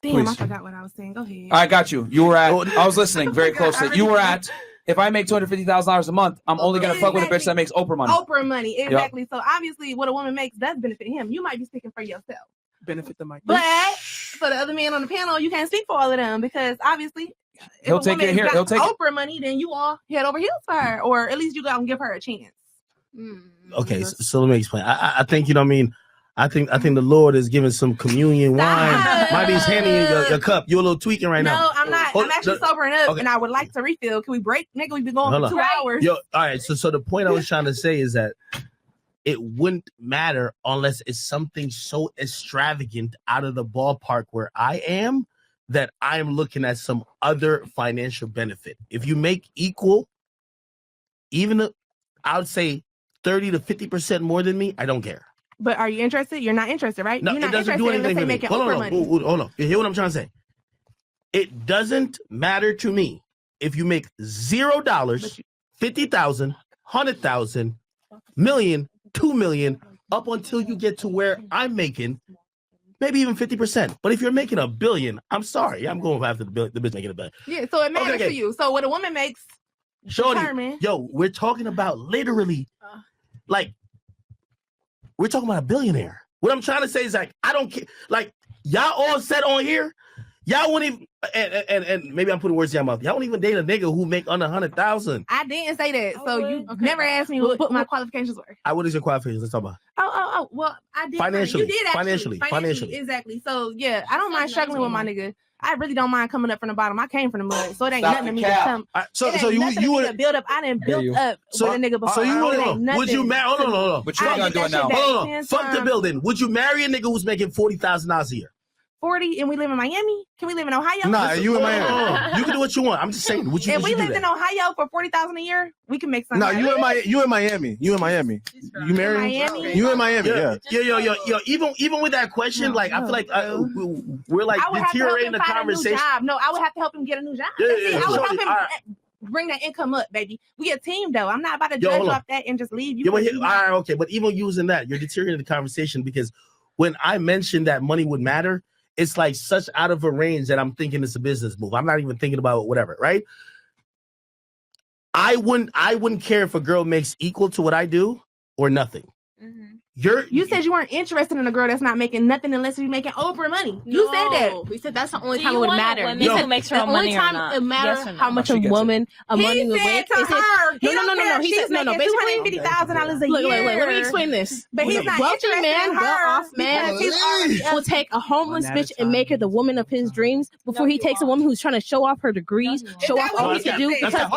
Damn, Please. I forgot what I was saying. Go ahead. I got you. You were at. I was listening very closely. You were at. If I make $250,000 a month, I'm only gonna fuck with a bitch that makes Oprah money. Oprah money, exactly. Yep. So obviously, what a woman makes does benefit him. You might be speaking for yourself. Benefit the mic. But for the other men on the panel, you can't speak for all of them because obviously, he'll take it here. He'll take Oprah money, then you all head over heels for her, or at least you go and give her a chance. Okay, so let me explain. I think you know what I mean. I think the Lord is giving some communion wine. Might be handing you your cup. You're a little tweaking right now. No, I'm not. I'm actually sobering up, and I would like to refill. Can we break, nigga? We've been going for 2 hours. Yo, all right. So the point I was trying to say is that it wouldn't matter unless it's something so extravagant out of the ballpark where I am that I'm looking at some other financial benefit. If you make equal, even I would say 30 to 50% more than me, I don't care. But are you interested? You're not interested, right? No, You're not it doesn't do anything for me. Hold on. You hear what I'm trying to say? It doesn't matter to me if you make $0, 50,000, 100,000, million, 2 million, up until you get to where I'm making, maybe even 50%. But if you're making $1 billion, I'm sorry, I'm going after the bitch making $1 billion. Yeah, so it matters to you. So what a woman makes, Shorty, yo, we're talking about literally, like. We're talking about a billionaire. What I'm trying to say is like, I don't care. Like, y'all all said on here, y'all wouldn't even, and maybe I'm putting words in your mouth. Y'all won't even date a nigga who make under 100,000. I didn't say that. So you never asked me what my qualifications were. What is your qualifications? Let's talk about. Oh. Well, I did. Financially. You did actually. Financially. Exactly. So yeah, I don't mind struggling with my nigga. I really don't mind coming up from the bottom. I came from the mud, so it ain't nothing to me to come. So you would build up. I didn't build up with a nigga before. So you would you marry? Hold on. But you're not gonna do it now. Hold on. Fuck the building. Would you marry a nigga who's making $40,000 a year? 40 and we live in Miami? Can we live in Ohio? Nah, you in Miami. You can do what you want. I'm just saying. Would you? If we lived in Ohio for $40,000 a year, we can make something. No, you in Miami. You married? Miami? You in Miami? Yeah. Yo. Even with that question, like I feel like we're like deteriorating the conversation. No, I would have to help him get a new job. I would help him bring that income up, baby. We a team though. I'm not about to judge off that and just leave you. All right, okay, but even using that, you're deteriorating the conversation because when I mentioned that money would matter, it's like such out of a range that I'm thinking it's a business move. I'm not even thinking about whatever, right? I wouldn't care if a girl makes equal to what I do or nothing. Mm-hmm. You said you weren't interested in a girl that's not making nothing unless you're making Oprah money. You said that. We said that's the only time it would matter. He said makes her money or not. The only time it matters Yes how much a woman money would make. To her. No. He said no. Basically, $250,000 a year. Wait. Let me explain this. But he's not wealthy interested man, in her well-off man will take a homeless bitch and make her the woman of his dreams before he takes a woman who's trying to show off her degrees, show off all he can do. Because hold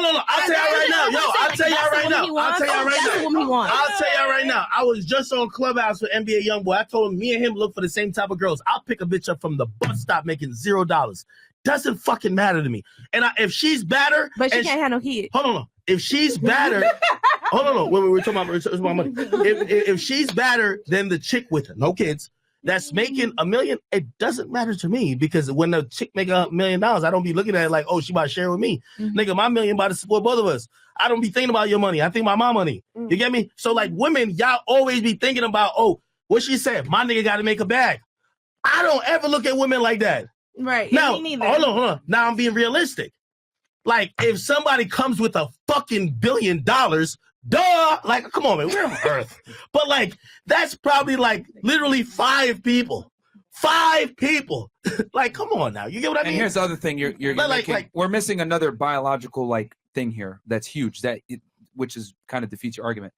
on. I'll tell y'all right now. I'll tell y'all right now. I was just on Clubhouse with NBA Youngboy. I told him me and him look for the same type of girls. I'll pick a bitch up from the bus stop making $0. Doesn't fucking matter to me. And if she's better, but she can't have no kids. Hold on. If she's better, hold on. We're talking about money. If she's better than the chick with her, no kids, that's making $1 million, it doesn't matter to me because when the chick make $1 million, I don't be looking at it like, oh, she about to share with me. Mm-hmm. Nigga, my $1 million about to support both of us. I don't be thinking about your money. I think about my money. Mm-hmm. You get me? So like women, y'all always be thinking about, oh, what she said, my nigga got to make a bag. I don't ever look at women like that. Right. Now, hold on. Now I'm being realistic. Like if somebody comes with a fucking $1 billion, duh, like, come on, man, we're on Earth. But like, that's probably like literally 5 people. 5 people. Like, come on now. You get what I mean? And here's the other thing we're missing another biological like thing here that's huge, which is kind of defeats your argument.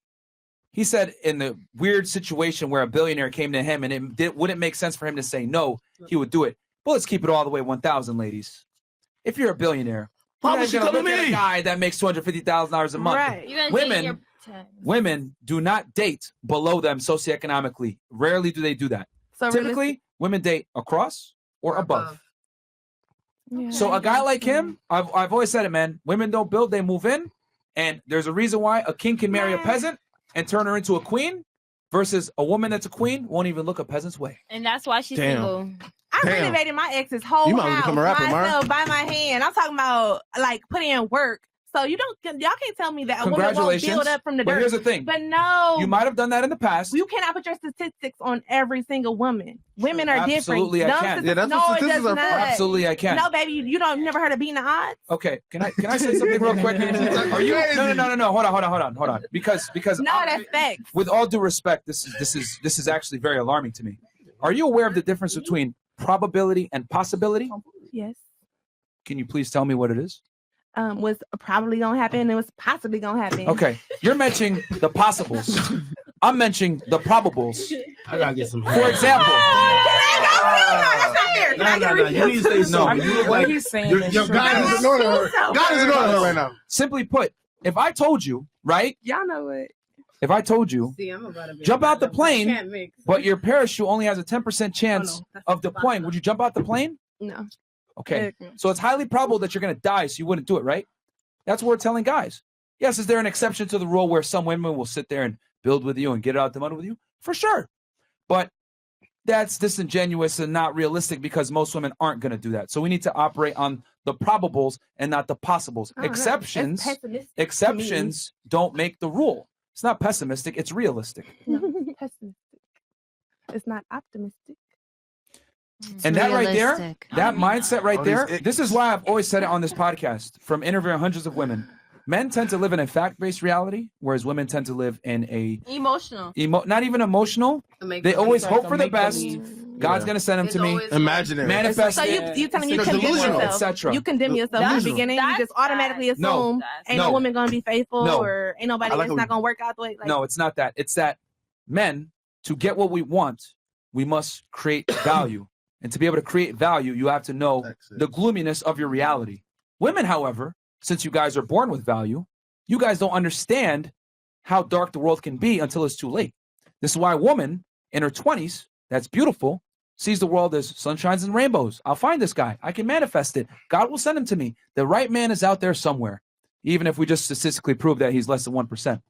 He said in the weird situation where a billionaire came to him and it wouldn't make sense for him to say no, he would do it. But let's keep it all the way 1,000, ladies. If you're a billionaire, why would you come to me? A guy that makes $250,000 a month. Right. Women do not date below them socioeconomically. Rarely do they do that. So typically, women date across or above. Yeah. So a guy like him, I've always said it, man. Women don't build; they move in. And there's a reason why a king can marry a peasant and turn her into a queen, versus a woman that's a queen won't even look a peasant's way. And that's why she's single. I renovated my ex's whole house myself by my hand. I'm talking about like putting in work So y'all can't tell me that a woman won't Congratulations. build up from the But dirt. here's the thing. But no, You might have done that in the past. you cannot put your statistics on every single woman. Women are Absolutely, different. I can. Yeah, that's no, what it statistics does are for. not. Absolutely, I can. No, baby, you never heard of beating the odds? Okay, can I say something real quick? Are you? No. Hold on. Because No, that's facts. with all due respect, this is actually very alarming to me. Are you aware of the difference between probability and possibility? Yes. Can you please tell me what it is? Was probably gonna happen and it was possibly gonna happen. Okay, you're mentioning the possibles. I'm mentioning the probables. I gotta get some. For example, No. You need to say something. You look What like he's saying Your is God is ignoring her. God is ignoring her right now. simply put, if I told you, right? Y'all know what? If I told you, See, I'm about to be jump out the plane, Can't mix. but your parachute only has a 10% chance of deploying, would you jump out the plane? No. Okay. So it's highly probable that you're going to die, so you wouldn't do it, right? That's what we're telling guys. Yes, is there an exception to the rule where some women will sit there and build with you and get it out the mud with you? For sure. But that's disingenuous and not realistic because most women aren't going to do that. So we need to operate on the probables and not the possibles. I don't know. Exceptions, That's pessimistic to exceptions don't make the rule. It's not pessimistic, it's realistic. No, pessimistic. It's not optimistic. And that right there, realistic. that mindset right All there, these this is why I've always said it on this podcast from interviewing hundreds of women. Men tend to live in a fact-based reality, whereas women tend to live in a Emotional. not even emotional. They always hope for the best. God's gonna send them to me. Imaginary. Manifest So it, you telling me you It's condemn delusional, yourself. etc. You condemn yourself in the beginning. You just automatically assume ain't no woman gonna be faithful No. or ain't nobody. I like It's how not gonna work out the way. Like, No, it's not that. It's that men, to get what we want, we must create value. And to be able to create value, you have to know the gloominess of your reality. Women, however, since you guys are born with value, you guys don't understand how dark the world can be until it's too late. This is why a woman in her 20s, that's beautiful, sees the world as sunshines and rainbows. I'll find this guy. I can manifest it. God will send him to me. The right man is out there somewhere, even if we just statistically prove that he's less than 1%.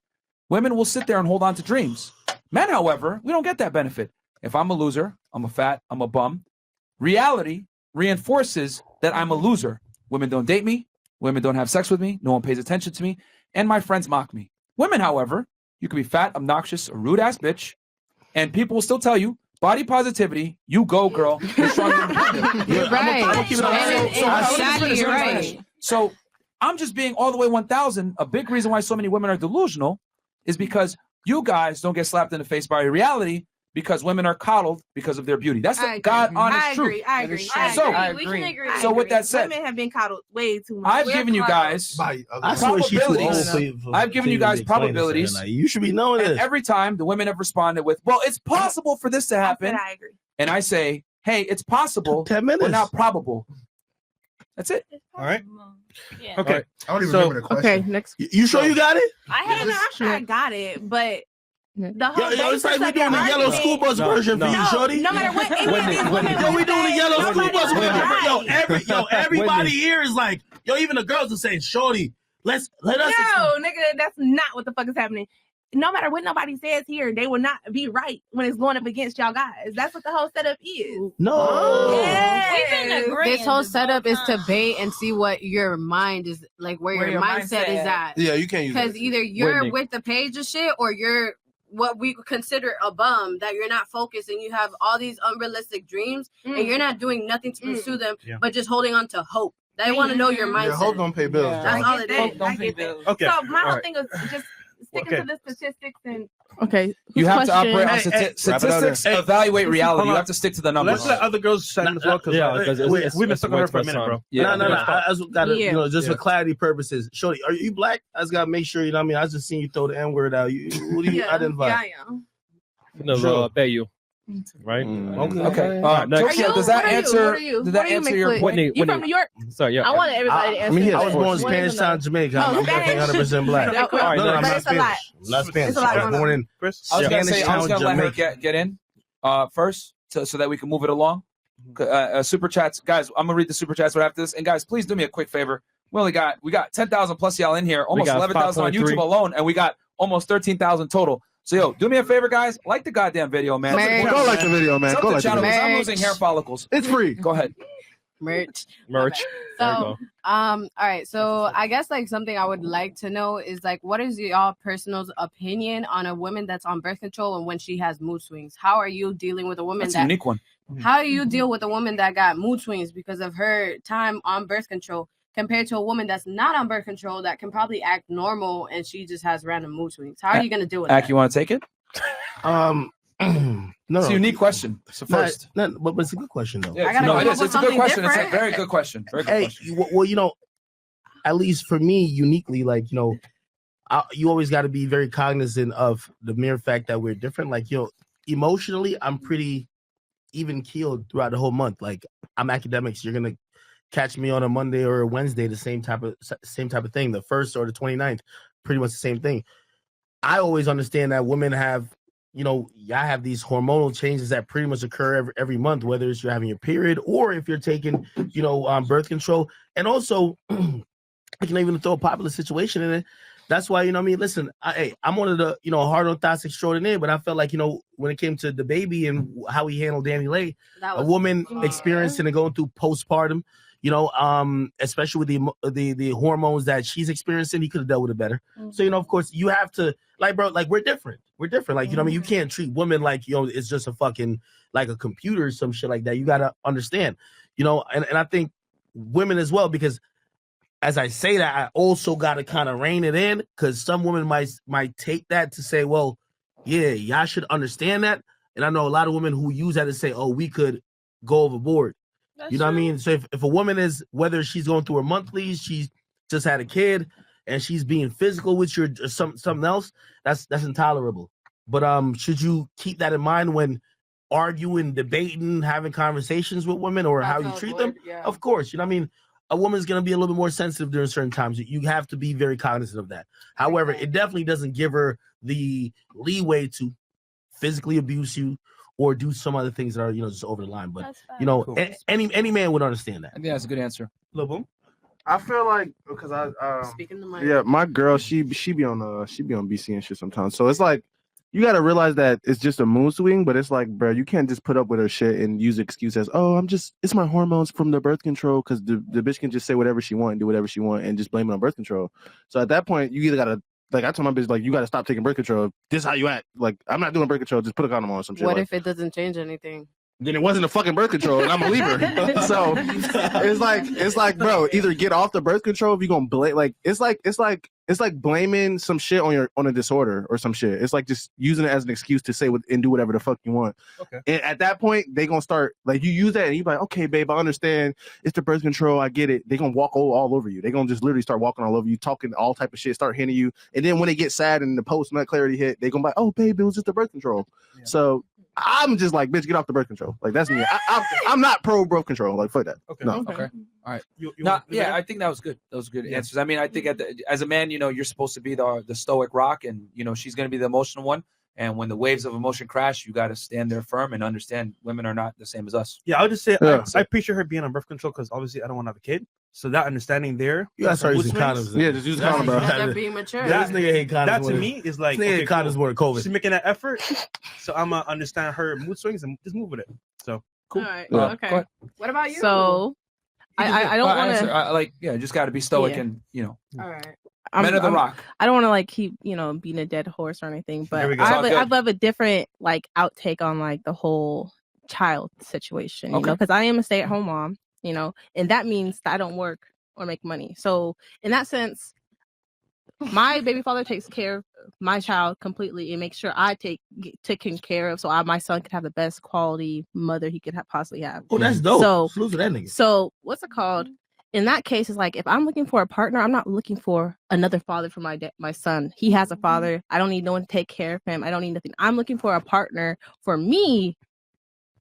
Women will sit there and hold on to dreams. Men, however, we don't get that benefit. If I'm a loser, I'm a fat, I'm a bum, reality reinforces that I'm a loser. Women don't date me. Women don't have sex with me. No one pays attention to me. And my friends mock me. Women, however, you could be fat, obnoxious, a rude-ass bitch, and people will still tell you, body positivity, you go, girl. You're stronger than me. You're right. So I'm just being all the way 1,000. A big reason why so many women are delusional is because you guys don't get slapped in the face by reality because women are coddled because of their beauty. That's the God honest truth. I agree. So with that said, women have been coddled way too much. I've given you guys I swear she's too old for I've given you guys explain this to her. probabilities. Like, you should be knowing And this. every time the women have responded with, well, it's possible for this to happen. I agree. And I say, hey, it's possible, 10 minutes. but not probable. That's it. All right. Yeah. Okay. I don't even So- remember the question. Okay, next. You sure you got it? I had I'm sure I got it, but the whole Yo, it's like we basis of doing the your yellow argument- school bus version for you, No, shorty. no matter what, any of these women Yo, we doing the yellow say, school bus nobody's version. right. Yo, everybody here is like, yo, even the girls are saying, shorty, let us. No, nigga, that's not what the fuck is happening. No matter what nobody says here, they will not be right when it's going up against y'all guys. That's what the whole setup is. No. We've been agreeing. This whole setup is to bait and see what your mind is like, where your mindset is at. Yeah, you can't use Because that. either you're Whitney. with the page of shit or you're what we consider a bum, that you're not focused and you have all these unrealistic dreams and you're not doing nothing to pursue them, but just holding on to hope. They want to know your Yeah, hope mindset. don't pay bills. Yeah. That's John. all it is. I get that. Okay. So my all whole right. thing is just sticking Okay. to the statistics and Okay. You whose have to question- operate on Hey, hey, statistics, Hey, evaluate reality. hold You on. have to stick to the numbers. Let's let other girls chime in as well, because we've been stuck on her for a minute, bro. Yeah. No. I just got to, Yeah. just for clarity purposes. Shorty, are you black? I just got to make sure, you know what I mean? I just seen you throw the N word out. What do you identify? yeah, I am. No, Sure. pay you. Right? Okay. next. Are you? Does that What are you? answer? What are you? Did What that are you, answer your McFlip? point? Whitney, You from New York? Sorry, yeah. I want everybody to answer. I mean, I this was born question. Spanish town, Jamaica. I'm definitely 100% black. Okay, cool. All right, No, I'm But not it's a lot. Spanish. I'm not Spanish. It's a lot I was born in Chris? I was gonna Spanish say I was town, gonna let her Jamaica. get in first, so that we can move it along. Super chats, guys. I'm gonna read the super chats right after this. And guys, please do me a quick favor. We got 10,000 plus y'all in here, almost got 11,000 on 5.3. YouTube alone, and we got almost 13,000 total. So yo, do me a favor, guys. Like the goddamn video, man. Mary. Go like the video, man. Sub Go the like the channel video. because I'm Marriage. losing hair follicles. It's free. Go ahead. Merch. So, all right. So I guess like something I would like to know is like, what is y'all personal opinion on a woman that's on birth control and when she has mood swings? How are you dealing with a woman That's a unique one. How do you deal with a woman that got mood swings because of her time on birth control compared to a woman that's not on birth control that can probably act normal and she just has random mood swings? How are you going to deal with that? You want to take it? No, it's a unique question. It's the first. But it's a good question though. Yeah, it's a good question. It's a very good question. Very good question. Well, you know, at least for me, uniquely, like, you know, you always got to be very cognizant of the mere fact that we're different. Like, you know, emotionally, I'm pretty even keeled throughout the whole month. Like, I'm academics. You're gonna catch me on a Monday or a Wednesday, the same type of thing. The 1st or the 29th, pretty much the same thing. I always understand that women have, you know, I have these hormonal changes that pretty much occur every month, whether it's you're having your period or if you're taking, you know, birth control. And also, I can even throw a popular situation in it. That's why, you know what I mean? Listen, I'm one of the, you know, hard on thoughts extraordinaire, but I felt like, you know, when it came to the baby and how he handled Danny Lay, a woman experiencing and going through postpartum, you know, especially with the hormones that she's experiencing, he could have dealt with it better. So, you know, of course, you have to, like, bro, like, we're different. Like, you know what I mean? You can't treat women like, you know, it's just a fucking, like a computer or some shit like that. You got to understand, you know, and I think women as well, because as I say that, I also got to kind of rein it in, because some women might take that to say, well, yeah, y'all should understand that. And I know a lot of women who use that to say, oh, we could go overboard. That's you know true. What I mean? So if a woman is, whether she's going through her monthlies, she's just had a kid, and she's being physical with you or something else, that's intolerable. But should you keep that in mind when arguing, debating, having conversations with women or how you treat them? Yeah. Of course, you know what I mean? A woman's going to be a little bit more sensitive during certain times. You have to be very cognizant of that. However, it definitely doesn't give her the leeway to physically abuse you or do some other things that are, you know, just over the line. But, you know, cool. any man would understand that. I think that's a good answer. Lil Boom? I feel like, because my girl, she be on BC and shit sometimes. So it's like, you got to realize that it's just a mood swing, but it's like, bro, you can't just put up with her shit and use the excuse as, oh, it's my hormones from the birth control, because the bitch can just say whatever she want and do whatever she want and just blame it on birth control. So at that point, you either got to, like, I told my bitch, like, you got to stop taking birth control. This is how you act. Like, I'm not doing birth control. Just put a condom on or some shit. What if it doesn't change anything? Then it wasn't a fucking birth control, and I'm a leaver. So it's like, bro, either get off the birth control if you're gonna blame. Like, it's like blaming some shit on a disorder or some shit. It's like just using it as an excuse to say and do whatever the fuck you want. Okay. And at that point, they gonna start, like, you use that and you're like, okay, babe, I understand. It's the birth control. I get it. They gonna walk all over you. They gonna just literally start walking all over you, talking all type of shit, start hitting you. And then when they get sad and the post-nut clarity hit, they gonna be like, oh, babe, it was just the birth control. Yeah. So I'm just like, bitch, get off the birth control. Like, that's me. I'm not pro birth control. Like, fuck that. Okay. No. Okay. All right. Yeah, I think that was good. Those good answers. I mean, I think as a man, you know, you're supposed to be the stoic rock, and, you know, she's going to be the emotional one. And when the waves of emotion crash, you got to stand there firm and understand women are not the same as us. Yeah, I'll just say, I appreciate her being on birth control because obviously I don't want to have a kid. So that understanding there. You got to start using condoms. Yeah, just use condoms, bro. They're being mature. This nigga hate condoms. That to me is like, okay, condoms more COVID. She's making that effort. So I'm going to understand her mood swings and just move with it. So, cool. All right. Okay. What about you? So, I don't want to. Just got to be stoic and, you know. All right. Men of the rock. I don't want to, like, keep, you know, beating a dead horse or anything, but I love a different, like, outtake on, like, the whole child situation, you know, because I am a stay-at-home mom, you know, and that means that I don't work or make money. So in that sense, my baby father takes care of my child completely and makes sure I get taken care of, so my son could have the best quality mother he could possibly have. Oh, that's dope. So salute to that nigga. So what's it called? In that case, it's like, if I'm looking for a partner, I'm not looking for another father for my son. He has a father. I don't need no one to take care of him. I don't need nothing. I'm looking for a partner for me.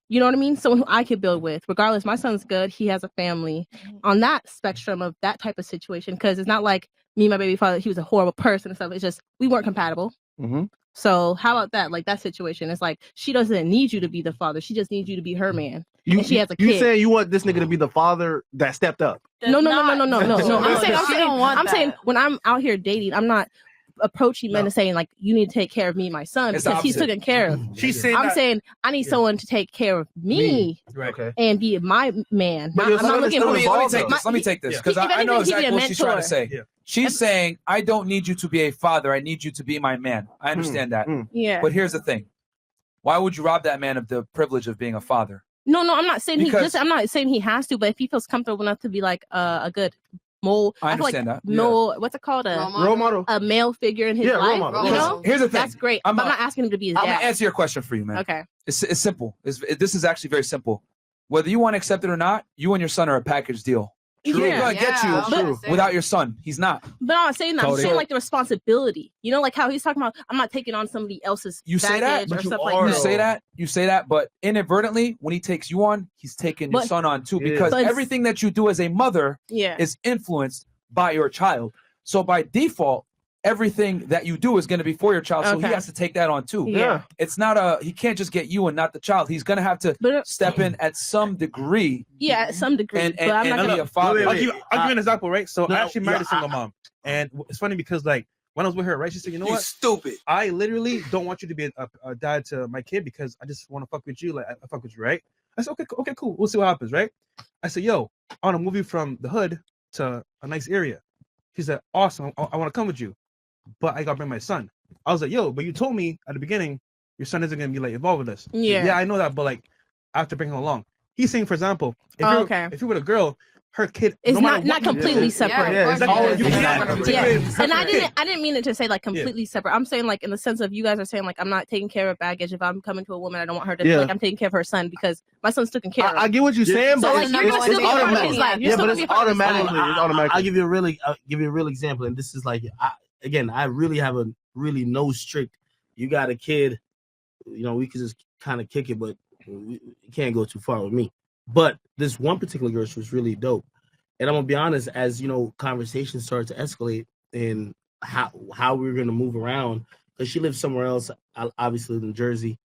You know what I mean? Someone who I could build with. Regardless, my son's good. He has a family. On that spectrum of that type of situation, because it's not like me and my baby father, he was a horrible person and stuff. It's just, we weren't compatible. Mm-hmm. So how about that? Like, that situation, it's like, she doesn't need you to be the father. She just needs you to be her man. And she has a kid. You saying you want this nigga to be the father that stepped up? No. I'm saying when I'm out here dating, I'm not approaching men and saying like, you need to take care of me, my son, because he's taken care of. She's saying I'm saying I need someone to take care of me. Right. Okay. And be my man. But I'm not looking. Let me take this because I know exactly what she's trying to say. Yeah. She's saying, I don't need you to be a father. I need you to be my man. I understand that. Yeah. But here's the thing. Why would you rob that man of the privilege of being a father? No, I'm not saying I'm not saying he has to, but if he feels comfortable enough to be like a good mole, I understand that. What's it called? Role model. A male figure in his life. Role model. You know? Here's the thing. That's great. I'm not asking him to be his dad. I'm gonna answer your question for you, man. Okay. It's simple. This is actually very simple. Whether you want to accept it or not, you and your son are a package deal. He ain't gonna get you without your son. He's not. But I'm not saying that. I'm saying like the responsibility. You know, like how he's talking about, I'm not taking on somebody else's baggage or stuff like that. You say that, but inadvertently, when he takes you on, he's taking your son on too, because everything that you do as a mother is influenced by your child. So by default, everything that you do is going to be for your child, so he has to take that on too. Yeah. It's not he can't just get you and not the child. He's going to have to step in at some degree. Yeah, at some degree. And I'm not be a father. I'll give you an example, right? So I actually married a single mom. And it's funny because like when I was with her, right, she said, you know what? Stupid. I literally don't want you to be a dad to my kid because I just want to fuck with you. Like I fuck with you, right? I said, okay, cool. We'll see what happens, right? I said, yo, I want to move you from the hood to a nice area. She said, awesome. I want to come with you. But I gotta bring my son. I was like, yo, but you told me at the beginning your son isn't gonna be like involved with this. Yeah, I know that, but like I have to bring him along. He's saying, for example, if you're with a girl, her kid is not completely separate. And I didn't mean it to say like completely separate. I'm saying like in the sense of you guys are saying like I'm not taking care of baggage. If I'm coming to a woman, I don't want her to feel like I'm taking care of her son because my son's taken care of. I get what you're saying, but like, it's automatic. But it's automatically. I'll give you a real example, and this is like I really have a really no strict. You got a kid, you know, we could just kind of kick it, but we can't go too far with me. But this one particular girl, she was really dope. And I'm gonna be honest, as you know, conversations started to escalate and how we were gonna move around, because she lives somewhere else. I obviously live in Jersey.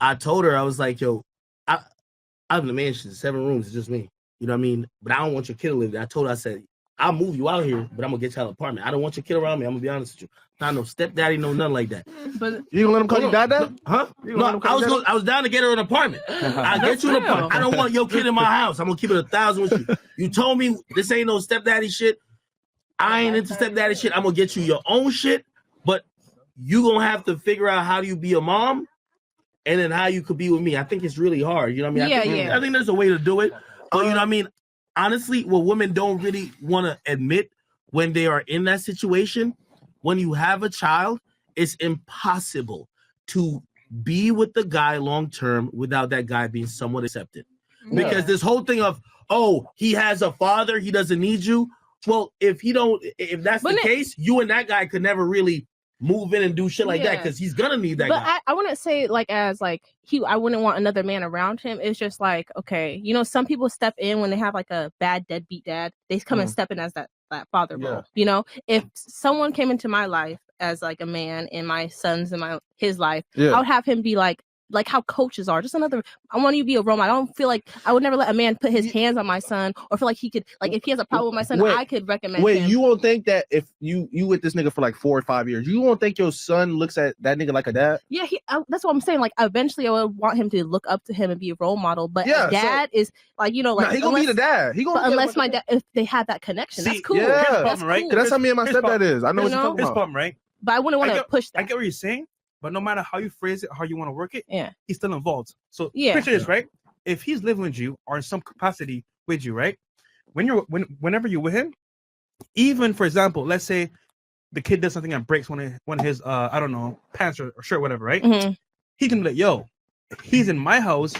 I told her, I was like, yo, I live in a mansion, 7 rooms, it's just me. You know what I mean? But I don't want your kid to live there. I told her, I said, I'll move you out here, but I'm gonna get you an apartment. I don't want your kid around me. I'm gonna be honest with you. Not no stepdaddy, no nothing like that. But you gonna let him call you dad? Huh? No, I was down to get her an apartment. I'll get you an apartment. I don't want your kid in my house. I'm gonna keep it 1,000 with you. You told me this ain't no stepdaddy shit. I ain't into stepdaddy shit. I'm gonna get you your own shit, but you gonna have to figure out how do you be a mom, and then how you could be with me. I think it's really hard. You know what I mean? I think there's a way to do it. But you know what I mean? Honestly, what women don't really want to admit when they are in that situation, when you have a child, it's impossible to be with the guy long term without that guy being somewhat accepted. Because this whole thing of, oh, he has a father, he doesn't need you. Well, if that's the case, you and that guy could never really move in and do shit like that because he's gonna need that guy. I wouldn't say like as like I wouldn't want another man around him. It's just like, okay, you know, some people step in when they have like a bad deadbeat dad. They come and step in as that father role. You know, if someone came into my life as like a man in my son's and his life, I would have him be like how coaches are. Just another. I want you to be a role model. I don't feel like I would never let a man put his hands on my son or feel like he could if he has a problem with my son, I could recommend him. You won't think that if you with this nigga for like 4 or 5 years, you won't think your son looks at that nigga like a dad? Yeah, that's what I'm saying. Like eventually, I would want him to look up to him and be a role model. But a dad is like, you know, like he gonna be the dad. He gonna unless my dad, if they have that connection, that's cool. Yeah, that's right. Cool. That's how me and my stepdad is. I know what you're talking about. Problem, right? But I wouldn't want to push that. I get what you're saying. But no matter how you phrase it, how you want to work it, he's still involved. So picture this, right? If he's living with you or in some capacity with you, right? Whenever you're with him, even for example, let's say the kid does something and breaks one of his I don't know, pants or shirt, whatever, right? Mm-hmm. He can be like, yo, he's in my house,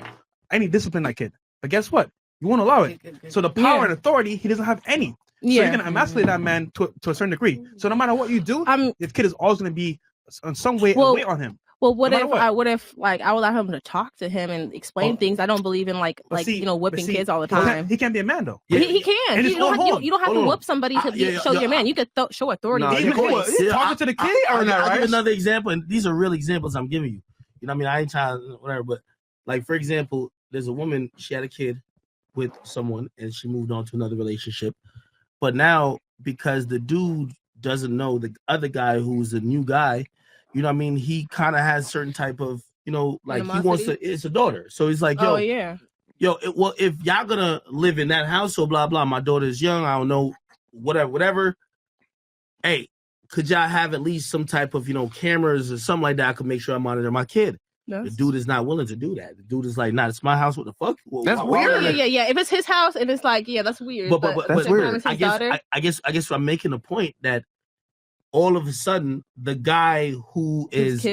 I need discipline that kid. But guess what? You won't allow it. So the power and authority, he doesn't have any. So you're gonna emasculate that man to a certain degree. So no matter what you do, this kid is always gonna be in some way away on him. Well, what if like I would allow him to talk to him and explain things? I don't believe in whipping kids all the time. He can't be a man though. Yeah. He can. You don't have to whip somebody to show your man. You could show authority. Talking to the kid. I'll give another example, and these are real examples I'm giving you. You know what I mean? I ain't trying whatever, but like for example, there's a woman. She had a kid with someone, and she moved on to another relationship. But now, because the dude doesn't know the other guy who's a new guy, you know what I mean? He kind of has certain type of, you know, like he wants to, it's a daughter. So he's like, yo, well, if y'all gonna live in that house or blah, blah, my daughter is young, I don't know, whatever. Hey, could y'all have at least some type of, you know, cameras or something like that? I could make sure I monitor my kid. The dude is not willing to do that. The dude is like, nah, it's my house. What the fuck? Well, that's weird. Yeah. If it's his house and it's like, yeah, that's weird. But that's weird. I guess I'm making a point that all of a sudden the guy who is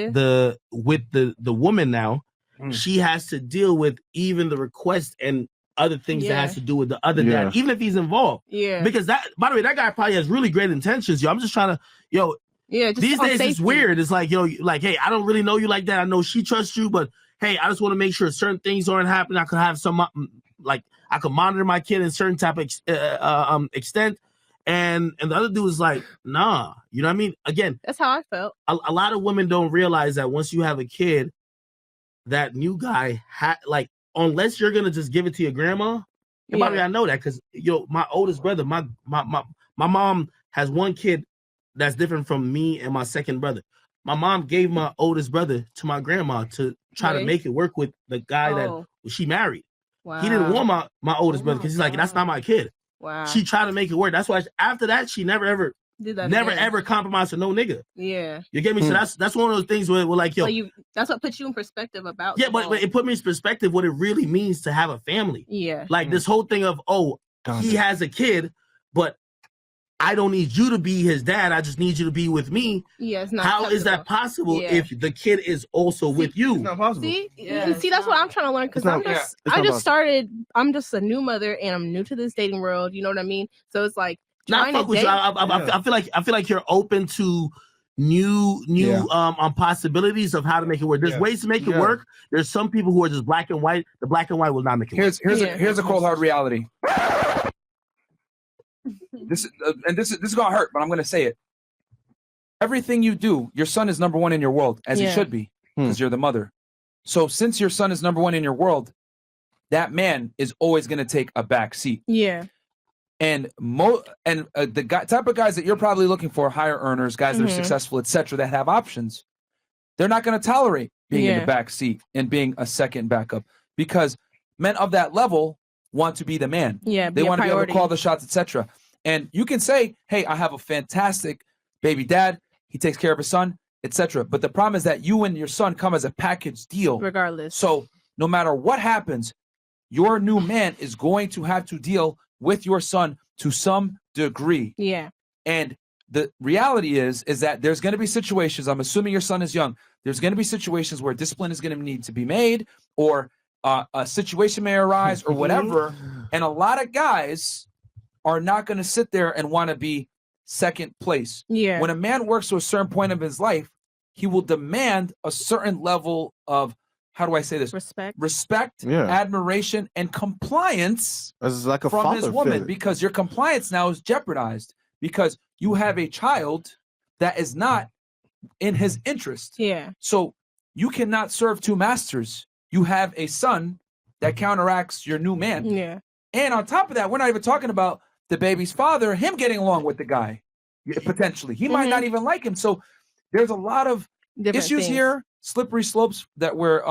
with the woman now, she has to deal with even the request and other things that has to do with the other dad, even if he's involved. Yeah. Because that, by the way, that guy probably has really great intentions. Yo, I'm just trying to, these days it's weird. It's like, like, hey, I don't really know you like that. I know she trusts you, but hey, I just want to make sure certain things aren't happening. I could have some, like, I could monitor my kid in certain type of extent. And the other dude is like, nah, you know what I mean? Again, that's how I felt. A lot of women don't realize that once you have a kid, that new guy, like, unless you're gonna just give it to your grandma. And by the way, I know that because my oldest brother, my mom has one kid that's different from me and my second brother. My mom gave my oldest brother to my grandma to try to make it work with the guy that she married. Wow. He didn't want my oldest brother because he's like, that's not my kid. Wow. She tried to make it work. That's why after that, she never ever did that. Never ever compromised with no nigga. Yeah. You get me? So that's one of those things where we're like, yo. That's what puts you in perspective about. Yeah, but it put me in perspective what it really means to have a family. Yeah. Like this whole thing of, he has a kid, but I don't need you to be his dad. I just need you to be with me. Yeah, it's not How is that possible if the kid is also with you? It's not possible. See, that's what I'm trying to learn because I'm just a new mother and I'm new to this dating world. You know what I mean? So it's like, not fuck with you. I feel like you're open to new possibilities of how to make it work. There's ways to make it work. There's some people who are just black and white. The black and white will not make it work. Here's a cold hard reality. This is gonna hurt, but I'm gonna say it. Everything you do, your son is number one in your world, as he should be, because you're the mother. So since your son is number one in your world, that man is always gonna take a back seat. Yeah. And the type of guys that you're probably looking for, higher earners, guys that are successful, etc., that have options, they're not going to tolerate being in the back seat and being a second backup because men of that level want to be the man. Yeah, they want to be able to call the shots, etc. And you can say, "Hey, I have a fantastic baby dad. He takes care of his son, etc." But the problem is that you and your son come as a package deal, regardless. So no matter what happens, your new man is going to have to deal with your son to some degree. Yeah. And the reality is that there's going to be situations, I'm assuming your son is young, there's going to be situations where discipline is going to need to be made or a situation may arise or whatever. And a lot of guys are not going to sit there and want to be second place. Yeah. When a man works to a certain point of his life, he will demand a certain level of, how do I say this? Respect, admiration, and compliance like a from his woman, because your compliance now is jeopardized because you have a child that is not in his interest. Yeah. So you cannot serve two masters. You have a son that counteracts your new man. Yeah. And on top of that, we're not even talking about the baby's father, him getting along with the guy, potentially. He might not even like him. So there's a lot of issues here. Slippery slopes that where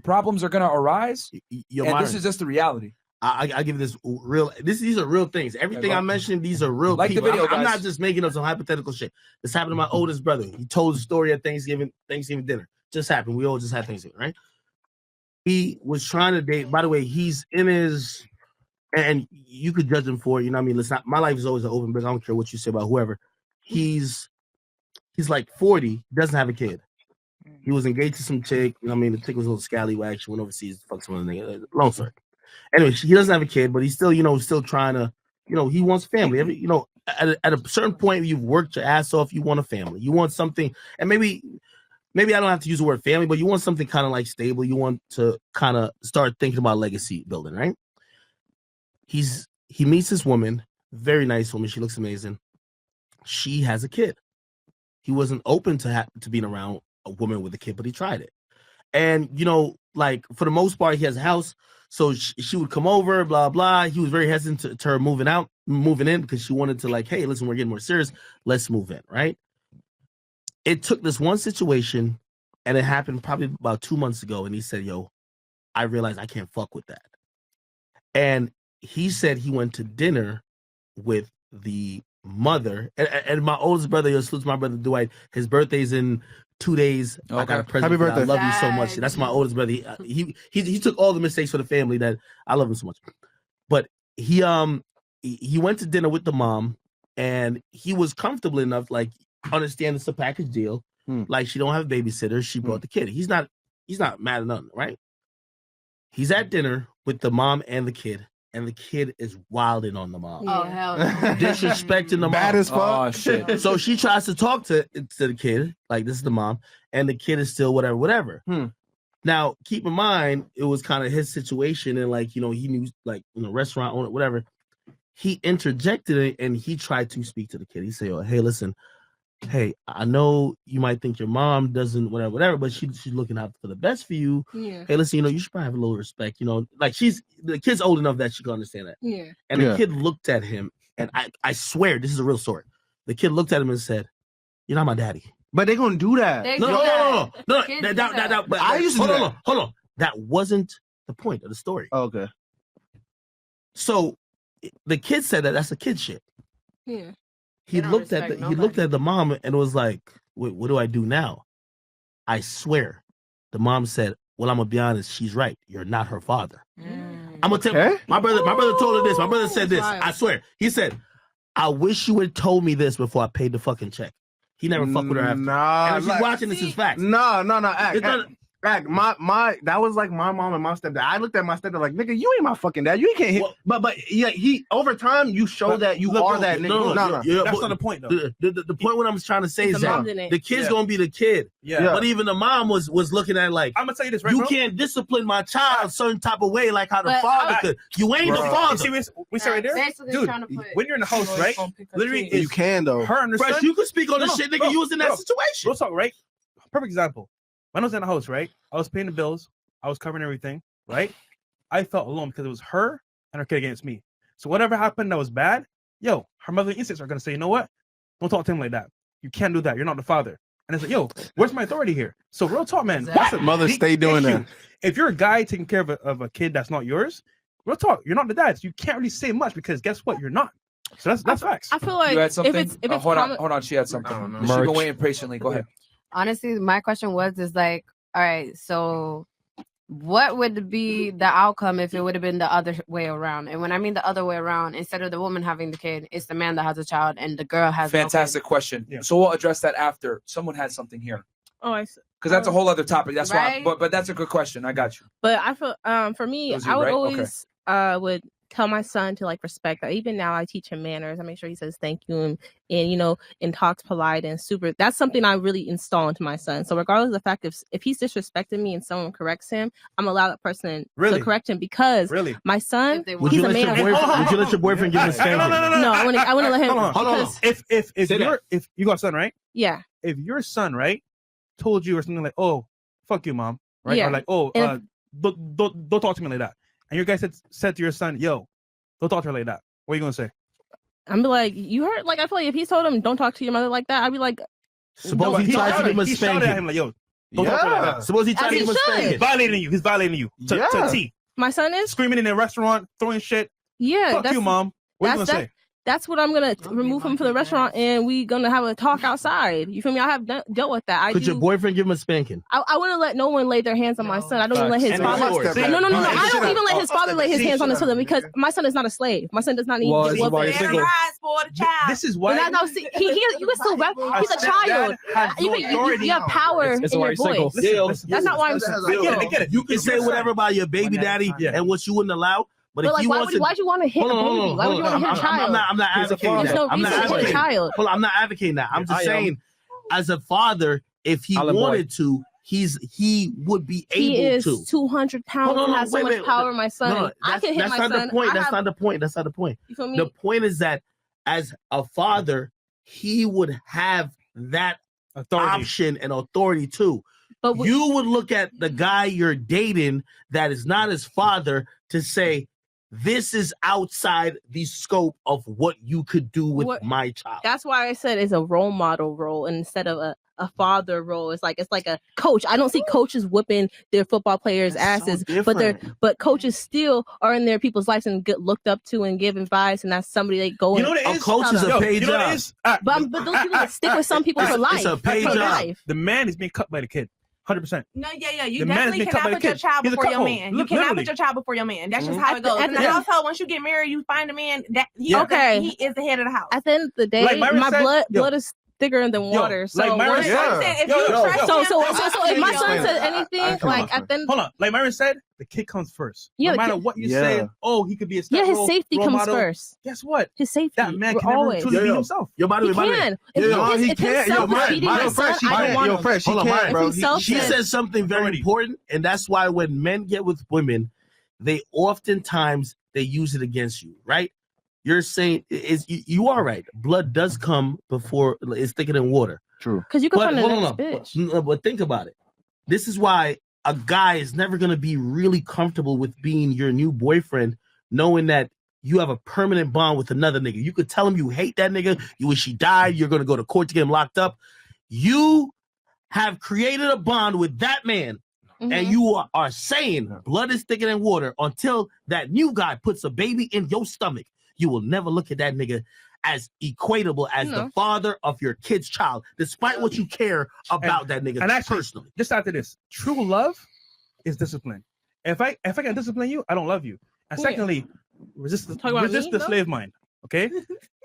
problems are going to arise. This is just the reality. I give this real. These are real things. Everything I mentioned, these are real people. The video, I'm not just making up some hypothetical shit. This happened to my oldest brother. He told the story at Thanksgiving dinner. Just happened. We all just had Thanksgiving, right? He was trying to date. By the way, he's in his, and you could judge him for it. You know what I mean? Listen, my life is always an open book. I don't care what you say about whoever. He's like 40, doesn't have a kid. He was engaged to some chick. You know what I mean? The chick was a little scallywag. She went overseas to fuck some other nigga. Long story. Anyway, he doesn't have a kid, but he's still, still trying to, he wants family. At a certain point, you've worked your ass off. You want a family. You want something, and maybe I don't have to use the word family, but you want something kind of like stable. You want to kind of start thinking about legacy building, right? He meets this woman, very nice woman. She looks amazing. She has a kid. He wasn't open to being around a woman with a kid, but he tried it. And, like, for the most part, he has a house. So she would come over, blah, blah. He was very hesitant to her moving in because she wanted to like, hey, listen, we're getting more serious. Let's move in, right? It took this one situation, and it happened probably about 2 months ago. And he said, yo, I realized I can't fuck with that. And he said he went to dinner with the mother. And my oldest brother, salute to my brother Dwight. His birthday's in 2 days. Okay. I got a present. Happy birthday. I love you so much. That's my oldest brother. He took all the mistakes for the family that I love him so much. But he went to dinner with the mom, and he was comfortable enough, like, understand it's a package deal. Like, she don't have a babysitter. She brought the kid. He's not mad at nothing, right? He's at dinner with the mom and the kid is wilding on the mom. Oh, hell no. Disrespecting the mom. Bad as fuck. Oh, shit. So she tries to talk to the kid, like, this is the mom, and the kid is still whatever. Now, keep in mind, it was kind of his situation, and, like, he knew, like, restaurant owner, whatever. He interjected it, and he tried to speak to the kid. He said, oh, hey, listen, hey, I know you might think your mom doesn't whatever, but she's looking out for the best for you. Yeah. Hey, listen, you should probably have a little respect. Like, the kid's old enough that she can understand that. Yeah. And the kid looked at him, and I swear this is a real story. The kid looked at him and said, "You're not my daddy." But they're gonna do that. No. But I used to do that. Hold on. That wasn't the point of the story. Oh, okay. So the kid said that's a kid shit. Yeah. He looked at the mom and was like, "Wait, what do I do now?" I swear, the mom said, "Well, I'm gonna be honest. She's right. You're not her father." I'm gonna tell you, my brother told her this. My brother said this. I swear. He said, "I wish you had told me this before I paid the fucking check." He never fucked with her after. Nah, and if she's watching this, is facts. No. That was like my mom and my stepdad. I looked at my stepdad like, nigga, you ain't my fucking dad. You can't hit. Well, but yeah, he over time you show that you are that nigga. No. That's not the point though. The point what I'm trying to say is that the kid's gonna be the kid. Yeah. But even the mom was looking at it like, I'm gonna tell you this, right, you bro? can't discipline my child a certain type of way like how the father could. You ain't the father. You see, we say right there, dude. When you're in the house, right? Literally, you can though. Her understand. Fresh, you can speak on the shit, nigga. You was in that situation. We'll talk, right? Perfect example. When I was in the house, right? I was paying the bills. I was covering everything, right? I felt alone because it was her and her kid against me. So whatever happened that was bad, her motherly instincts are going to say, you know what? Don't talk to him like that. You can't do that. You're not the father. And it's like, where's my authority here? So real talk, man. Exactly. Mother stay doing that. If you're a guy taking care of a kid that's not yours, real talk, you're not the dad. So you can't really say much because guess what? You're not. So that's facts. I feel like you had something? if it's hold on. She had something. She been waiting patiently. Go ahead. Honestly, my question is like, all right, so what would be the outcome if it would have been the other way around? And when I mean the other way around, instead of the woman having the kid, it's the man that has a child and the girl has fantastic question. Yeah. So we'll address that after. Someone had something here. Oh, I see. Because that's a whole other topic. That's right? Why. But that's a good question. I got you. But I feel for me, I would always would tell my son to like respect that. Even now I teach him manners. I make sure he says thank you and talks polite and super. That's something I really install into my son. So regardless of the fact if he's disrespecting me and someone corrects him, I'm allow that person to correct him because my son, he's a man. Would you let your boyfriend give him a spanking? No, I wouldn't let him. Hold on. If you got a son, right? Yeah. If your son, right, told you or something like, "Oh, fuck you, mom," right? Yeah. Or like, "Oh, don't talk to me like that." And your guy said to your son, "Yo, don't talk to her like that." What are you gonna say? I'm be like, you heard? Like I feel like if he told him, "Don't talk to your mother like that," I'd be like, suppose he tried to give him a spanking. He shouted at him like, "Yo, don't talk to her like that." Suppose he tried to give him a spanking. He's violating you. To T. My son is screaming in a restaurant, throwing shit. Yeah, fuck you, mom. What are you gonna say? That's what I'm gonna remove him from the restaurant, and we gonna have a talk outside. You feel me? I have dealt with that. Could your boyfriend give him a spanking? I wouldn't let no one lay their hands on my son. I don't even let his father. No. I don't even let his father lay his hands on his son because my son is not a slave. My son does not need. This is why. You can still rep. He's a child. You have power in your voice. That's not why I'm. I get it. You can say whatever about your baby daddy and what you wouldn't allow. But if why'd you want to hit a baby? Why would you want to hit a child? I'm not advocating that. I'm not advocating that. I'm just saying, as a father, if he wanted to, he would be able to. He is 200 pounds and has so much power, my son. I can hit my son. That's not the point. That's not the point. You feel me? The point is that as a father, he would have that option and authority too. But you would look at the guy you're dating that is not his father to say, this is outside the scope of what you could do with my child. That's why I said it's a role model role instead of a father role. It's like a coach. I don't see coaches whipping their football players' asses, but coaches still are in their people's lives and get looked up to and give advice, and that's somebody they go. You know what it is? A coach is a paid job. But those people that stick with some people for life. It's a paid job. The man is being cut by the kid. 100%. No, yeah. You definitely cannot put your child before your man. You cannot put your child before your man. That's just how it goes. And also, once you get married, you find a man that he is the head of the house. At the end of the day, my blood is thicker than water. So if my son says anything, like at the end, hold on. Like Myron said, the kid comes first. Yeah, no matter what you say, he could be a his safety comes model. First. Guess what? His safety. That man can never truly be himself. He can. He can. She says something very important, and that's why when men get with women, they oftentimes they use it against you, right? You're saying you are right. Blood does come before it's thicker than water. True. Because you can find a bitch. But think about it. This is why a guy is never going to be really comfortable with being your new boyfriend, knowing that you have a permanent bond with another nigga. You could tell him you hate that nigga. You wish he died. You're going to go to court to get him locked up. You have created a bond with that man. Mm-hmm. And you are saying blood is thicker than water until that new guy puts a baby in your stomach. You will never look at that nigga as equatable as the father of your kid's child, despite what you care about that nigga. And actually, personally, just after this, true love is discipline. If I can discipline you, I don't love you. And secondly, resist the slave mind. Okay,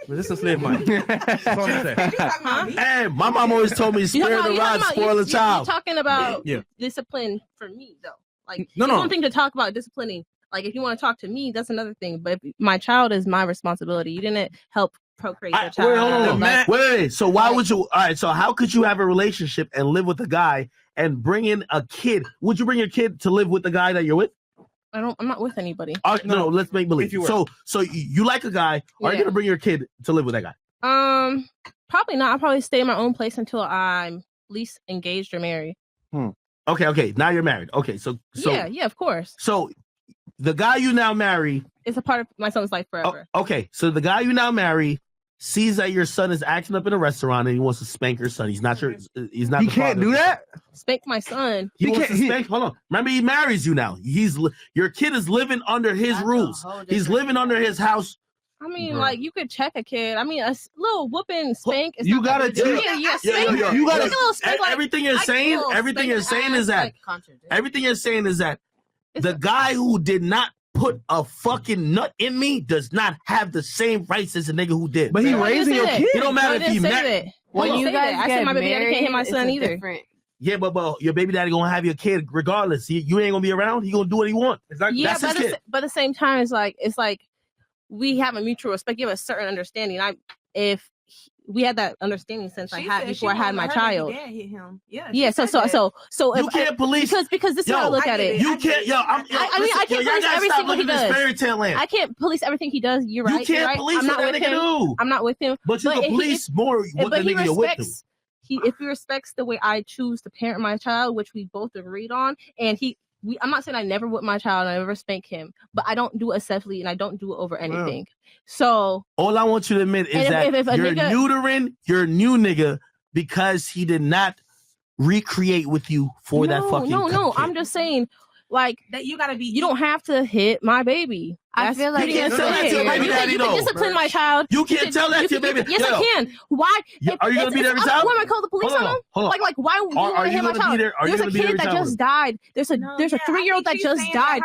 resist the slave mind. That's all I'm saying. Hey, my mom always told me, "Spare the rod, spoil the child." You're talking about discipline for me, though. Like, one thing to talk about disciplining. Like, if you want to talk to me, that's another thing. But if my child is my responsibility. You didn't help procreate your child. Wait, hold on. Wait. So why would you? All right. So how could you have a relationship and live with a guy and bring in a kid? Would you bring your kid to live with the guy that you're with? I'm not with anybody. No, let's make believe. So you like a guy. Are you gonna bring your kid to live with that guy? Probably not. I'll probably stay in my own place until I'm at least engaged or married. Okay. Now you're married. Okay. So yeah, of course. So the guy you now marry is a part of my son's life forever. Okay, so the guy you now marry sees that your son is acting up in a restaurant and he wants to spank your son. He's not your. He's not. He can't do that. Spank my son. He wants to spank. Hold on. Remember, he marries you now. Your kid is living under his rules. He's living under his house. I mean, like, you could check a kid. I mean, a little whooping spank. You gotta do. You gotta. Everything you're saying. Everything you're saying is that. Everything you're saying is that. The guy who did not put a fucking nut in me does not have the same rights as the nigga who did. But he raising your kid. It don't matter if he met. When you guys I said my baby daddy can't hit my son either. Yeah, but your baby daddy gonna have your kid regardless. You ain't gonna be around. He gonna do what he want. Exactly. Yeah, but at the same time, it's like we have a mutual respect. You have a certain understanding. If we had that understanding since I had my child. Dad hit him. Yeah. So you can't police because this is how I look at it. You can't. I can't police everything he does. Fairy tale land. I can't police everything he does. You're right. You can't police what that nigga do. I'm not with him. But you can police more what the nigga you're with him. If he respects the way I choose to parent my child, which we both agreed on, and I'm not saying I never whip my child and I never spank him, but I don't do it excessively and I don't do it over anything. So all I want you to admit is that you're neutering your new nigga because he did not recreate with you for that fucking No, I'm just saying, like, that you don't have to hit my baby. I feel like you can't tell that to your baby daddy. You can discipline my child. You can't tell that to your baby. Yes, I can. Why? Are you gonna be there every time? Why am I call the police on him? Like, why would you want to hit my child? There's a kid that just died. There's a 3-year-old that just died.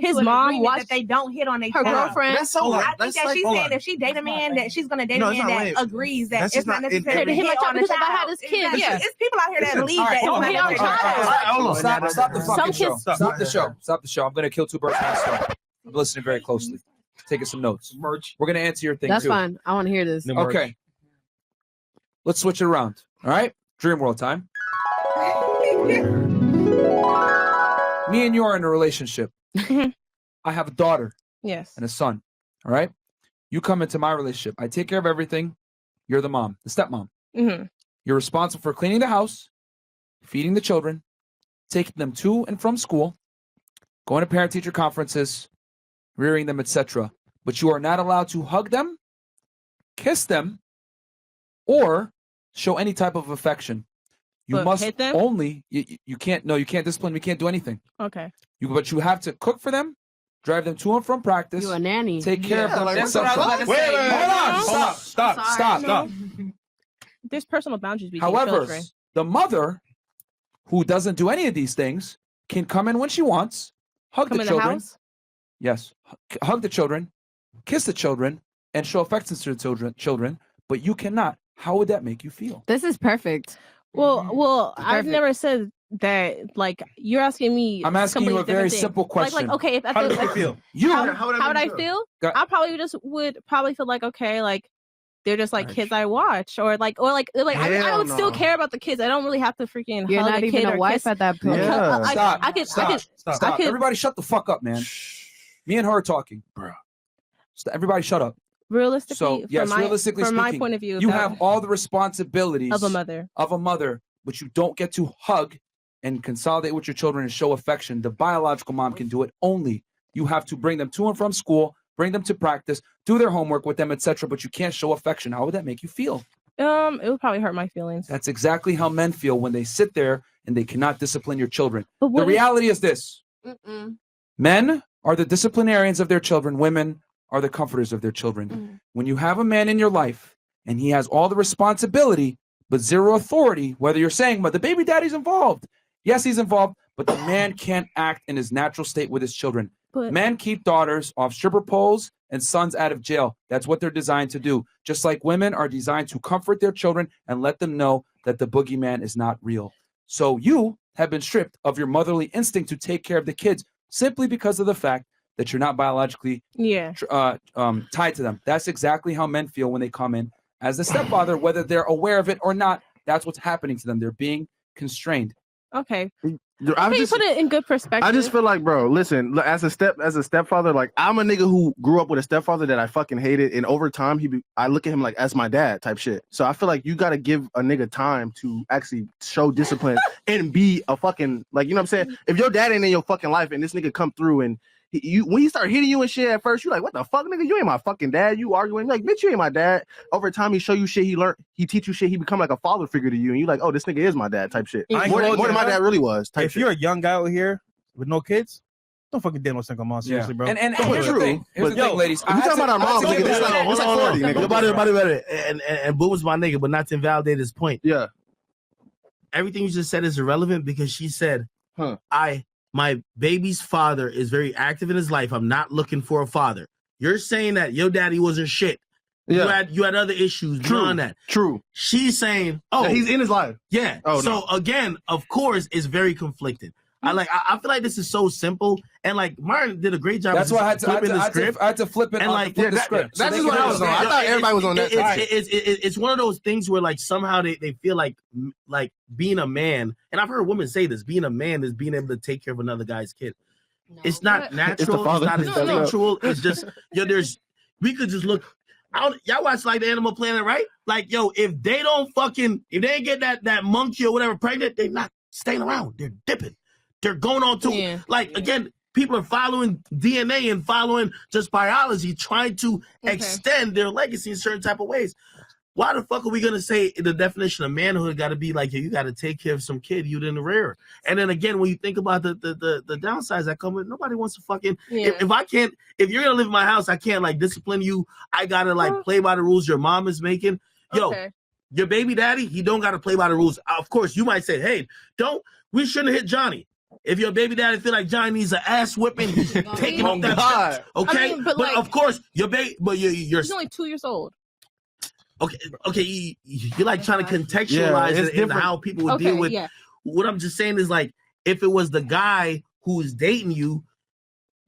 His mom watched. They don't hit on her girlfriend. That's so. I think that she's saying if she date a man that she's gonna date a man that agrees that it's not necessary to hit my child because if I had this kid, yeah, it's people out here that believe that it's not necessary. Stop the fucking show. Stop the show. Stop the show. I'm gonna kill two birds with one stone. I'm listening very closely. Taking some notes. Merch. We're going to answer your thing, That's too. fine. I want to hear this. Okay. Let's switch it around. All right? Dream world time. Me and you are in a relationship. I have a daughter. Yes. And a son. All right? You come into my relationship. I take care of everything. You're the mom, the stepmom. Mm-hmm. You're responsible for cleaning the house feeding the children, taking them to and from school, going to parent-teacher conferences, rearing them, etc. But you are not allowed to hug them, kiss them, or show any type of affection. You must only, you can't discipline, you can't do anything. Okay. But you have to cook for them, drive them to and from practice. You a nanny. Take care of them. Like, that's what I was about to say. Hold on. Stop. There's personal boundaries between However, children. the mother who doesn't do any of these things can come in when she wants, hug the children. The house? Yes. Hug the children, kiss the children, and show affection to the children, but you cannot. How would that make you feel? This is perfect. Well, I've never said that. Like, you're asking me. I'm asking you a very simple question. Like, okay, if how do you feel? How would I feel? I probably would feel like, okay, like they're just like kids I watch, or like I would still care about the kids. I don't really have to freaking. You're hug not a even kid a or wife kiss. at that point. Yeah. Stop. Everybody, shut the fuck up, man. Me and her are talking, bro. Everybody, shut up. Realistically, realistically from speaking, my point of view, you have all the responsibilities of a mother, but you don't get to hug and consolidate with your children and show affection. The biological mom can do it only. You have to bring them to and from school, bring them to practice, do their homework with them, etc. But you can't show affection. How would that make you feel? It would probably hurt my feelings. That's exactly how men feel when they sit there and they cannot discipline your children. The reality is this. Men are the disciplinarians of their children. Women are the comforters of their children. When you have a man in your life and he has all the responsibility but zero authority, whether you're saying, but the baby daddy's involved. Yes, he's involved, but the man can't act in his natural state with his children. Men keep daughters off stripper poles and sons out of jail. That's what they're designed to do. Just like women are designed to comfort their children and let them know that the boogeyman is not real. So you have been stripped of your motherly instinct to take care of the kids simply because of the fact that you're not biologically tied to them. That's exactly how men feel when they come in as the stepfather, whether they're aware of it or not. That's what's happening to them. They're being constrained. Okay. You put it in good perspective. I just feel like, bro, listen, as a stepfather, like I'm a nigga who grew up with a stepfather that I fucking hated, and over time I look at him like as my dad type shit. So I feel like you gotta give a nigga time to actually show discipline and be a fucking, like, you know what I'm saying? If your dad ain't in your fucking life and this nigga come through and when he start hitting you and shit at first, you're like, what the fuck, nigga? You ain't my fucking dad. You arguing like, bitch, you ain't my dad. Over time, he show you shit he learned. He teach you shit. He become like a father figure to you, and you like, oh, this nigga is my dad type shit. More than my dad really was. If you're a young guy out here with no kids, don't fucking date no single mom. Seriously, bro. And here's the thing, ladies. We talking about our moms. It's like 40, nigga. And Boo was my nigga, but not to invalidate his point. Yeah. Everything you just said is irrelevant because she said, my baby's father is very active in his life. I'm not looking for a father. You're saying that your daddy wasn't shit. Yeah. You had other issues beyond that. True. She's saying, oh, he's in his life. Yeah. Again, of course, it's very conflicted. I feel like this is so simple, and like Myron did a great job. That's why I had to flip it. And like the script. That's just what I was on. I thought everybody was on that. It's one of those things where like somehow they feel like being a man, and I've heard women say this: being a man is being able to take care of another guy's kid. No. It's not natural. It's not instinctual. It's just we could just look. Y'all watch like the Animal Planet, right? Like, if they ain't get that monkey or whatever pregnant, they're not staying around. They're dipping. They're going on to again, people are following DNA and following just biology, trying to extend their legacy in certain type of ways. Why the fuck are we gonna say the definition of manhood got to be like, you got to take care of some kid you didn't rear? And then again, when you think about the downsides that come with, nobody wants to fucking. If you're gonna live in my house, I can't like discipline you. I gotta like play by the rules your mom is making. Your baby daddy, he don't gotta play by the rules. Of course, you might say, hey, we shouldn't hit Johnny. If your baby daddy feel like Johnny needs an ass whipping, he's taking off that. Okay, but of course your baby, but you're he's only 2 years old. Okay, you're like trying to contextualize it into how people would deal with. What I'm just saying is like, if it was the guy who is dating you,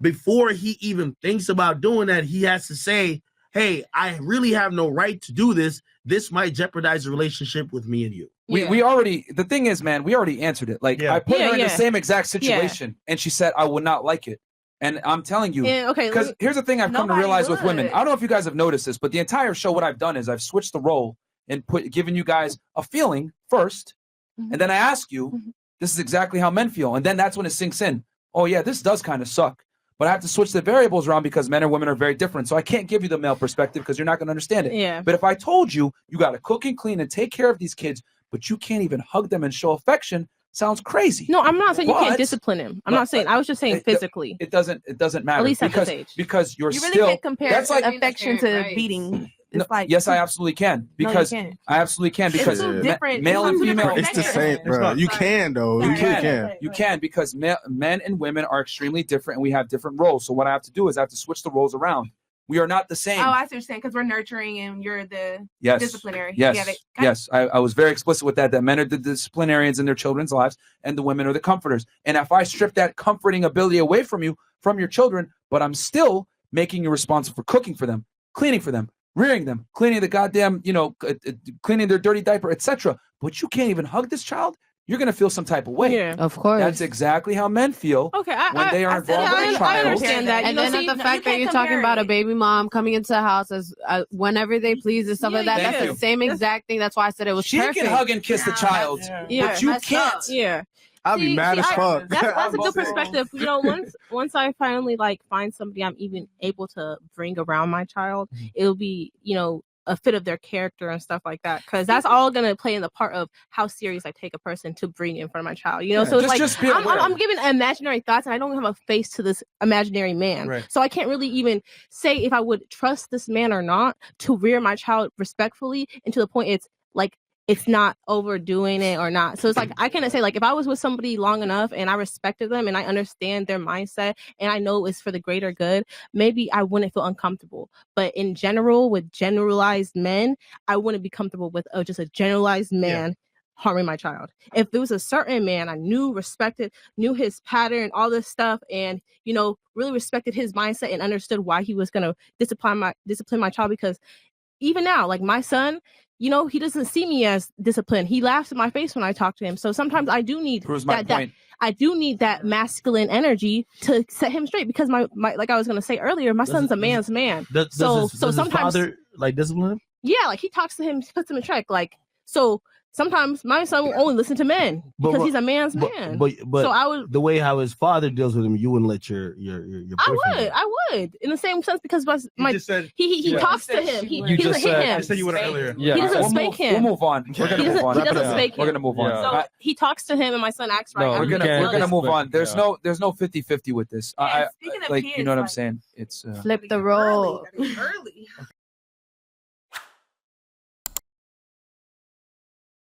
before he even thinks about doing that, he has to say, hey, I really have no right to do this. This might jeopardize the relationship with me and you. We already, the thing is, man, we already answered it. Like, I put her in the same exact situation, and she said, I would not like it. And I'm telling you, because here's the thing I've come to realize with women. I don't know if you guys have noticed this, but the entire show, what I've done is I've switched the role and given you guys a feeling first, and then I ask you, this is exactly how men feel, and then that's when it sinks in. Oh yeah, this does kind of suck. But I have to switch the variables around because men and women are very different. So I can't give you the male perspective because you're not going to understand it. Yeah. But if I told you, you got to cook and clean and take care of these kids, but you can't even hug them and show affection, sounds crazy. No, I'm not saying you can't discipline him. I'm not saying. I was just saying physically. It doesn't matter. At least because, at this age. Because you really can't compare that's like affection to beating. No, yes, I absolutely can because I absolutely can because male and female. It's the same, bro. You can though. You can because men and women are extremely different, and we have different roles. So what I have to do is I have to switch the roles around. We are not the same. Oh, I see what you're saying because we're nurturing and you're the disciplinary. Yes. I was very explicit with that. That men are the disciplinarians in their children's lives, and the women are the comforters. And if I strip that comforting ability away from you, from your children, but I'm still making you responsible for cooking for them, cleaning for them, rearing them, cleaning the goddamn, cleaning their dirty diaper, etc. But you can't even hug this child. You're gonna feel some type of way. Yeah, of course. That's exactly how men feel. Okay, when they are involved with a child. I understand that. And then the fact that you're talking about a baby mom coming into the house as whenever they please and stuff like that. That's the same exact thing. That's why I said it was perfect. She can hug and kiss the child, but you can't. Yeah. I'll be mad as fuck. That's a good perspective. Once I finally find somebody I'm even able to bring around my child, it'll be, a fit of their character and stuff like that. Because that's all gonna play in the part of how serious I take a person to bring in front of my child. So it's I'm giving imaginary thoughts and I don't have a face to this imaginary man. Right. So I can't really even say if I would trust this man or not to rear my child respectfully and to the point it's not overdoing it or not. So it's I cannot say if I was with somebody long enough and I respected them and I understand their mindset and I know it's for the greater good, maybe I wouldn't feel uncomfortable. But in general, with generalized men, I wouldn't be comfortable with just a generalized man harming my child. If there was a certain man I knew, respected, knew his pattern, all this stuff, and really respected his mindset and understood why he was gonna discipline my child, because even now, my son, he doesn't see me as disciplined. He laughs in my face when I talk to him. So sometimes I do need that masculine energy to set him straight, because my like I was gonna say earlier, my son's a man's man. So sometimes his father discipline him? Yeah, he talks to him, puts him in check. So sometimes my son will only listen to men because he's a man's man. But so I would, the way how his father deals with him, you wouldn't let your boyfriend. I would in the same sense, because he talks to him. He doesn't hit him. You said you would earlier. Yeah. He doesn't spank him. We'll move on. We're gonna move on. He doesn't spank him. We're gonna move on. So he talks to him, and my son acts right. No, we're gonna move on. There's no 50-50 with this. Speaking of kids, you know what I'm saying? It's flip the role. Early.